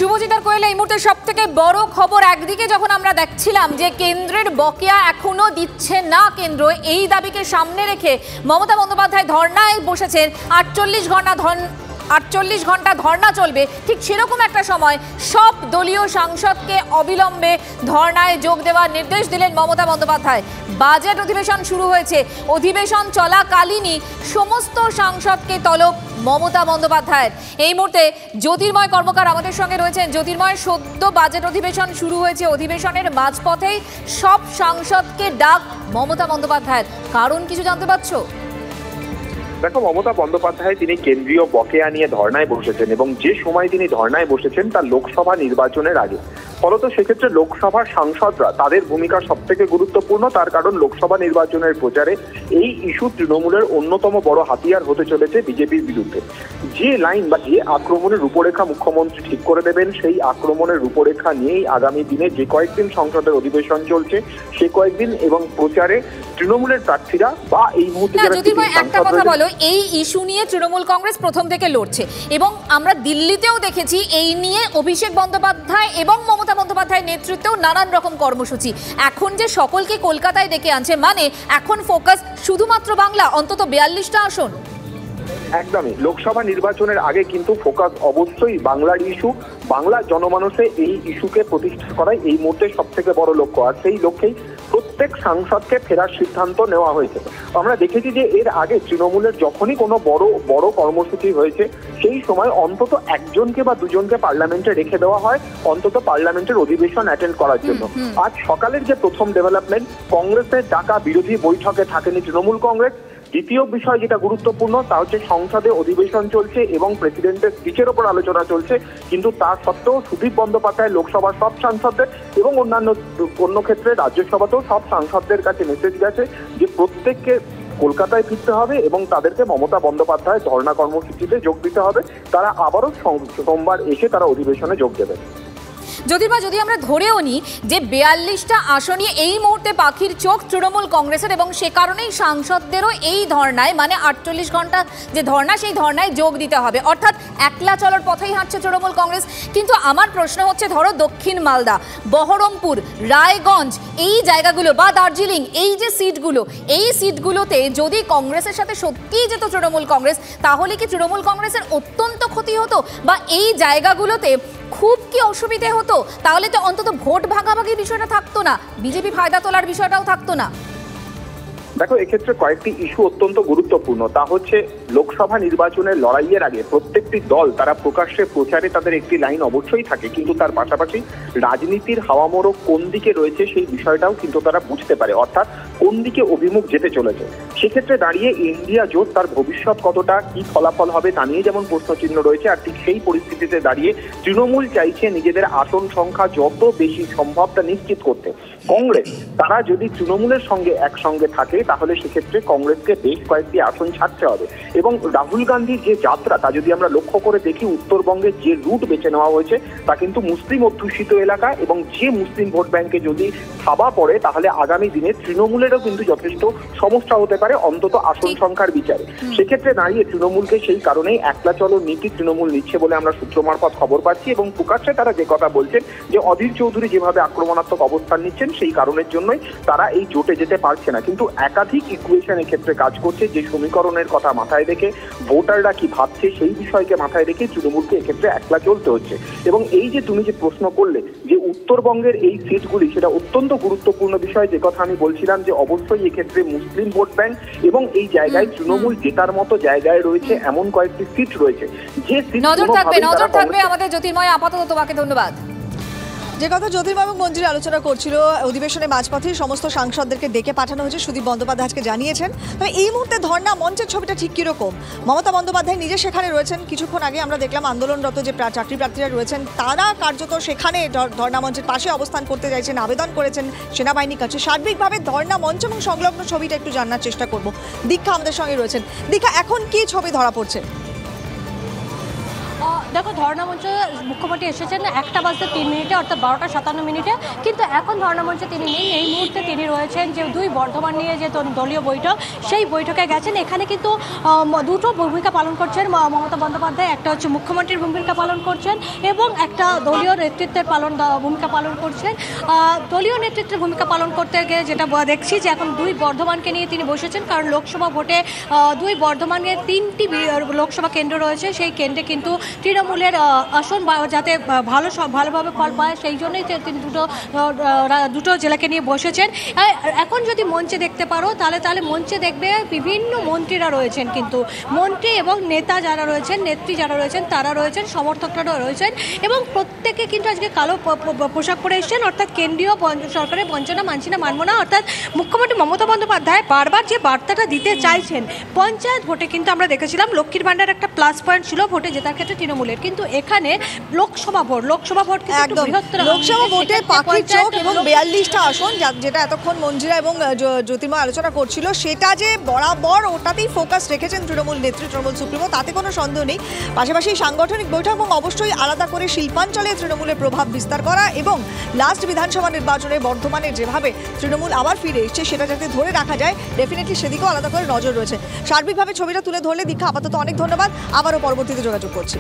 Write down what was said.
শুভজিৎ আর কোয়েল, এই মুহূর্তে সব থেকে বড় খবর, একদিকে যখন আমরা দেখছিলাম যে কেন্দ্রের বকেয়া এখনো দিচ্ছে না কেন্দ্র, এই দাবিকে সামনে রেখে মমতা বন্দ্যোপাধ্যায় ধর্নায় বসেছেন। 48 ঘন্টা ধর্না চলবে, ঠিক সেরকম একটা সময় সব দলীয় সাংসদকে অবিলম্বে ধর্নায় যোগ দেওয়ার নির্দেশ দিলেন মমতা বন্দ্যোপাধ্যায়। বাজেট অধিবেশন শুরু হয়েছে, অধিবেশন চলাকালীনই সমস্ত সাংসদকে তলব মমতা বন্দ্যোপাধ্যায়ের। এই মুহূর্তে জ্যোতির্ময় কর্মকার আমাদের সঙ্গে রয়েছেন। জ্যোতির্ময়, সদ্য বাজেট অধিবেশন শুরু হয়েছে, অধিবেশনের মাঝপথেই সব সাংসদকে ডাক মমতা বন্দ্যোপাধ্যায়ের, কারণ কিছু জানতে পারছো? দেখো, মমতা বন্দ্যোপাধ্যায় তিনি কেন্দ্রীয় বকেয়া নিয়ে ধর্নায় বসেছেন এবং যে সময় তিনি ধর্নায় বসেছেন তা লোকসভা নির্বাচনের আগে। ফলত সেক্ষেত্রে লোকসভার সাংসদরা তাদের ভূমিকা সব থেকে গুরুত্বপূর্ণ, তার কারণ লোকসভা নির্বাচনের প্রচারে এই ইস্যু তৃণমূলের অন্যতম বড় হাতিয়ার হতে চলেছে বিজেপির বিরুদ্ধে। যে লাইন বা যে আক্রমণের রূপরেখা মুখ্যমন্ত্রী ঠিক করে দেবেন, সেই আক্রমণের রূপরেখা নিয়েই আগামী দিনে যে কয়েকদিন সংসদের অধিবেশন চলছে সে কয়েকদিন এবং প্রচারে তৃণমূলের প্রার্থীরা বা এই মুহূর্তে একটা কথা বলো, এই ইস্যু নিয়ে তৃণমূল কংগ্রেস প্রথম থেকে লড়ছে এবং আমরা দিল্লিতেও দেখেছি এই নিয়ে অভিষেক বন্দ্যোপাধ্যায় এবং মমতা বন্দ্যোপাধ্যায়ের নেতৃত্বেও নানান রকম কর্মসূচি। এখন যে সকলকে কলকাতায় ডেকে আনছে, মানে এখন ফোকাস শুধুমাত্র বাংলা, অন্তত 42টা আসন। একদমই, লোকসভা নির্বাচনের আগে কিন্তু ফোকাস অবশ্যই বাংলার ইস্যু, বাংলা জনমানসে এই ইস্যুকে প্রতিষ্ঠা করাই এই মুহূর্তে সব থেকে বড় লক্ষ্য। আর সেই লক্ষ্যেই প্রত্যেক সাংসদকে ফেরার সিদ্ধান্ত নেওয়া হয়েছে। আমরা দেখেছি যে এর আগে তৃণমূলের যখনই কোনো বড় কর্মসূচি হয়েছে সেই সময় অন্তত একজনকে বা দুজনকে পার্লামেন্টে রেখে দেওয়া হয় অন্তত পার্লামেন্টের অধিবেশন অ্যাটেন্ড করার জন্য। আজ সকালের যে প্রথম ডেভেলপমেন্ট, কংগ্রেসের ডাকা বিরোধী বৈঠকে থাকেনি তৃণমূল কংগ্রেস। দ্বিতীয় বিষয় যেটা গুরুত্বপূর্ণ তা হচ্ছে সংসদে অধিবেশন চলছে এবং প্রেসিডেন্টের স্পিচের ওপর আলোচনা চলছে, কিন্তু তা সত্ত্বেও সুদীপ বন্দ্যোপাধ্যায় লোকসভার সব সাংসদদের এবং অন্য ক্ষেত্রে রাজ্যসভাতেও সব সাংসদদের কাছে মেসেজ গেছে যে প্রত্যেককে কলকাতায় ফিরতে হবে এবং তাদেরকে মমতা বন্দ্যোপাধ্যায় ধর্ণা কর্মসূচিতে যোগ দিতে হবে। তারা আবারও সোমবার এসে তারা অধিবেশনে যোগ দেবে। যদি আমরা ধরেও নিই যে 42টা আসনে এই মুহূর্তে পাখির চোখ তৃণমূল কংগ্রেসের এবং সে কারণেই সাংসদদেরও এই ধর্নায়, মানে 48 ঘন্টা যে ধর্না, সেই ধর্নায় যোগ দিতে হবে, অর্থাৎ একলা চলার পথেই হাঁটছে তৃণমূল কংগ্রেস। কিন্তু আমার প্রশ্ন হচ্ছে, ধরো দক্ষিণ মালদা, বহরমপুর, রায়গঞ্জ, এই জায়গাগুলো বা দার্জিলিং, এই যে সিটগুলো, এই সিটগুলোতে যদি কংগ্রেসের সাথে সত্যিই যেত তৃণমূল কংগ্রেস, তাহলে কি তৃণমূল কংগ্রেসের অত্যন্ত ক্ষতি হতো বা এই জায়গাগুলোতে খুব কি অসুবিধে হতো? তাহলে তো অন্তত ভোট ভাগাভাগির বিষয়টা থাকতো না, বিজেপি ফায়দা তোলার বিষয়টাও থাকতো না। দেখো, এক্ষেত্রে কয়েকটি ইস্যু অত্যন্ত গুরুত্বপূর্ণ। তা হচ্ছে লোকসভা নির্বাচনের লড়াইয়ের আগে প্রত্যেকটি দল তারা প্রকাশ্যে প্রচারে তাদের একটি লাইন অবশ্যই থাকে, কিন্তু তার পাশাপাশি রাজনীতির হাওয়ামোড়ক কোন দিকে রয়েছে সেই বিষয়টাও কিন্তু তারা বুঝতে পারে, অর্থাৎ কোন দিকে অভিমুখ যেতে চলেছে। সেক্ষেত্রে দাঁড়িয়ে ইন্ডিয়া জোট তার ভবিষ্যৎ কতটা কি ফলাফল হবে তা নিয়ে যেমন প্রশ্নচিহ্ন রয়েছে, আর ঠিক সেই পরিস্থিতিতে দাঁড়িয়ে তৃণমূল চাইছে নিজেদের আসন সংখ্যা যত বেশি সম্ভব তা নিশ্চিত করতে। কংগ্রেস তারা যদি তৃণমূলের সঙ্গে একসঙ্গে থাকে তাহলে সেক্ষেত্রে কংগ্রেসকে বেশ কয়েকটি আসন ছাড়তে হবে। এবং রাহুল গান্ধীর যে যাত্রা তা যদি আমরা লক্ষ্য করে দেখি, উত্তরবঙ্গের যে রুট বেছে নেওয়া হয়েছে তা কিন্তু মুসলিম অধ্যুষিত এলাকা এবং যে মুসলিম ভোট ব্যাংকে যদি থাবা পড়ে তাহলে আগামী দিনে তৃণমূলেরও কিন্তু যথেষ্ট সমস্যা হতে পারে, অন্তত আসন সংখ্যার বিচারে। সেক্ষেত্রে দাঁড়িয়ে তৃণমূলকে সেই কারণেই একলা চলো নীতি তৃণমূল নিচ্ছে বলে আমরা সূত্র মারফত খবর পাচ্ছি এবং প্রকাশ্যে তারা যে কথা বলছেন যে অধীর চৌধুরী যেভাবে আক্রমণাত্মক অবস্থান নিচ্ছেন সেই কারণের জন্যই তারা এই জোটে যেতে পারছে না। কিন্তু একাধিক ইকুয়েশন ক্ষেত্রে কাজ করছে, যে সমীকরণের কথা মাথায় রেখে ভোটাররা কি ভাবছে সেই বিষয়কে মাথায় রেখে তৃণমূলকে এক্ষেত্রে একলা চলতে হচ্ছে। এবং এই যে তুমি যে প্রশ্ন করলে যে উত্তরবঙ্গের এই সিটগুলি, সেটা অত্যন্ত গুরুত্বপূর্ণ বিষয়। যে কথা আমি বলছিলাম যে অবশ্যই এক্ষেত্রে মুসলিম ভোট ব্যাংক এবং এই জায়গায় তৃণমূল জেতার মতো জায়গায় রয়েছে এমন কয়েকটি সিট রয়েছে যে সিট নজর থাকবে আমাদের। জ্যোতির্ময়, আপাতত তোমাকে ধন্যবাদ। যে কথা জ্যোতির্ময় এবং মঞ্জুরি আলোচনা করছিল, অধিবেশনের মাঝপথে সমস্ত সাংসদদেরকে ডেকে পাঠানো হয়েছে, সুদীপ বন্দ্যোপাধ্যায় আজকে জানিয়েছেন। তবে এই মুহূর্তে ধর্ণা মঞ্চের ছবিটা ঠিক কীরকম? মমতা বন্দ্যোপাধ্যায় নিজে সেখানে রয়েছেন। কিছুক্ষণ আগে আমরা দেখলাম আন্দোলনরত যে চাকরি প্রার্থীরা রয়েছেন তারা কার্যত সেখানে ধর্ণা মঞ্চের পাশে অবস্থান করতে চাইছেন, আবেদন করেছেন সেনাবাহিনীর কাছে। সার্বিকভাবে ধর্ণা মঞ্চ এবং সংলগ্ন ছবিটা একটু জানার চেষ্টা করব। দীক্ষা আমাদের সঙ্গে রয়েছেন। দীক্ষা, এখন কি ছবি ধরা পড়ছে? দেখো ধর্ণা মঞ্চে মুখ্যমন্ত্রী এসেছেন 1:03 অর্থাৎ 12:57, কিন্তু এখন ধর্ণা মঞ্চে তিনি নেই। এই মুহূর্তে তিনি রয়েছেন যে 2 বর্ধমান নিয়ে যে দলীয় বৈঠক, সেই বৈঠকে গেছেন। এখানে কিন্তু দুটো ভূমিকা পালন করছেন মমতা বন্দ্যোপাধ্যায়, একটা হচ্ছে মুখ্যমন্ত্রীর ভূমিকা পালন করছেন এবং একটা দলীয় নেতৃত্বের ভূমিকা পালন করছেন। দলীয় নেতৃত্বের ভূমিকা পালন করতে গিয়ে যেটা দেখছি যে এখন 2 বর্ধমানকে নিয়ে তিনি বসেছেন, কারণ লোকসভা ভোটে 2 বর্ধমানের 3টি লোকসভা কেন্দ্র রয়েছে। সেই কেন্দ্রে কিন্তু তৃণমূলের আসন যাতে ভালোভাবে ফল পায়, সেই জন্যই তিনি দুটো জেলাকে নিয়ে বসেছেন। এখন যদি মঞ্চে দেখতে পারো তাহলে মঞ্চে দেখবে বিভিন্ন মন্ত্রীরা রয়েছেন, কিন্তু মন্ত্রী এবং নেতা যারা রয়েছেন, নেত্রী যারা রয়েছেন, তারা রয়েছেন, সমর্থকরা রয়েছেন এবং প্রত্যেকে কিন্তু আজকে কালো পোশাক পরে এসেছেন, অর্থাৎ কেন্দ্রীয় সরকারের বঞ্চনা মানছি না, মানব না। অর্থাৎ মুখ্যমন্ত্রী মমতা বন্দ্যোপাধ্যায় বারবার যে বার্তাটা দিতে চাইছেন, পঞ্চায়েত ভোটে কিন্তু আমরা দেখেছিলাম লক্ষ্মীর ভান্ডার একটা প্লাস পয়েন্ট ছিল ভোটে জেতার ক্ষেত্রে তৃণমূলের, কিন্তু এখানে লোকসভা ভোট একদম লোকসভা ভোটে পাখির চোখ এবং 42টা আসন, যেটা এতক্ষণ মঞ্জিরা এবং জ্যোতির্ময় আলোচনা করছিল, সেটা যে বরাবর ওটাতেই ফোকাস রেখেছেন তৃণমূল নেত্রী, তৃণমূল সুপ্রিমো, তাতে কোনো সন্দেহ নেই। পাশাপাশি সাংগঠনিক বৈঠক এবং অবশ্যই আলাদা করে শিল্পাঞ্চলে তৃণমূলের প্রভাব বিস্তার করা এবং লাস্ট বিধানসভা নির্বাচনে বর্ধমানে যেভাবে তৃণমূল আবার ফিরে এসছে সেটা যাতে ধরে রাখা যায়, ডেফিনেটলি সেদিকেও আলাদা করে নজর রয়েছে। সার্বিকভাবে ছবিটা তুলে ধরলে দীক্ষা, আপাতত অনেক ধন্যবাদ, আবারও পরবর্তীতে যোগাযোগ করছি।